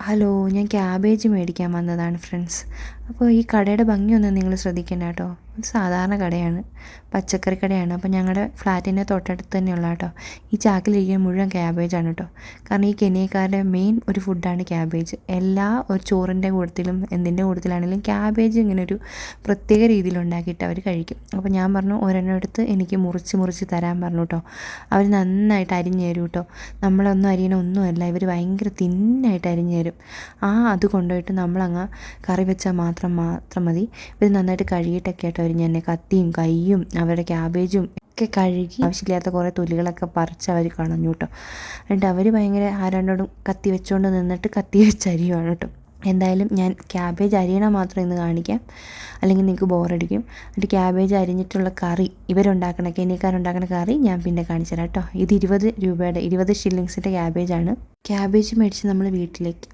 Hello, ഞാൻ cabbage മേടിക്കാൻ വന്നതാണ് ഫ്രണ്ട്സ്. അപ്പോൾ ഈ കടയുടെ ഭംഗിയൊന്നും നിങ്ങൾ ശ്രദ്ധിക്കേണ്ട കേട്ടോ. ഇത് സാധാരണ കടയാണ്, പച്ചക്കറി കടയാണ്. അപ്പോൾ ഞങ്ങളുടെ ഫ്ലാറ്റിൻ്റെ തൊട്ടടുത്ത് തന്നെയുള്ള കേട്ടോ. ഈ ചാക്കിലിരിക്കുന്ന മുഴുവൻ ക്യാബേജാണ് കേട്ടോ. കാരണം ഈ കെനിയക്കാരുടെ മെയിൻ ഒരു ഫുഡാണ് ക്യാബേജ്. എല്ലാ ഒരു ചോറിൻ്റെ കൂട്ടത്തിലും എന്തിൻ്റെ കൂട്ടത്തിലാണെങ്കിലും ക്യാബേജ് ഇങ്ങനെ ഒരു പ്രത്യേക രീതിയിൽ ഉണ്ടാക്കിയിട്ട് അവർ കഴിക്കും. അപ്പോൾ ഞാൻ പറഞ്ഞു ഒരെണ്ണം എടുത്ത് എനിക്ക് മുറിച്ച് തരാൻ പറഞ്ഞു കേട്ടോ. അവർ നന്നായിട്ട് അരിഞ്ഞ് തരും കേട്ടോ. നമ്മളൊന്നും അരിയണമൊന്നുമല്ല, ഇവർ ഭയങ്കര തിന്നായിട്ട് അരിഞ്ഞ് തരും. അത് കൊണ്ടുപോയിട്ട് നമ്മളങ്ങ് കറി വെച്ചാൽ മാത്രം മതി. ഇവർ നന്നായിട്ട് കഴുകിയിട്ടൊക്കെ ആയിട്ട് അവർ തന്നെ കത്തിയും കയ്യും അവരുടെ ക്യാബേജും ഒക്കെ കഴുകി ആവശ്യമില്ലാത്ത കുറേ തൊലികളൊക്കെ പറിച്ച് അവർ കളഞ്ഞു കേട്ടോ. എന്നിട്ട് അവർ ഭയങ്കര ആരാണ്ടോടും കത്തി വെച്ചുകൊണ്ട് നിന്നിട്ട് കത്തി വെച്ച് അരിയുവാണ് കേട്ടോ. എന്തായാലും ഞാൻ ക്യാബേജ് അരിയണ മാത്രം ഇന്ന് കാണിക്കാം, അല്ലെങ്കിൽ നിങ്ങൾക്ക് ബോറടിക്കും. എന്നിട്ട് ക്യാബേജ് അരിഞ്ഞിട്ടുള്ള കറി ഇവരുണ്ടാക്കണ കെനിയക്കാരുണ്ടാക്കണ കറി ഞാൻ പിന്നെ കാണിച്ചു തരാം കേട്ടോ. ഇത് 20 രൂപയുടെ 20 ഷില്ലിങ്സിൻ്റെ ക്യാബേജാണ്. ക്യാബേജ് മേടിച്ച് നമ്മൾ വീട്ടിലേക്ക്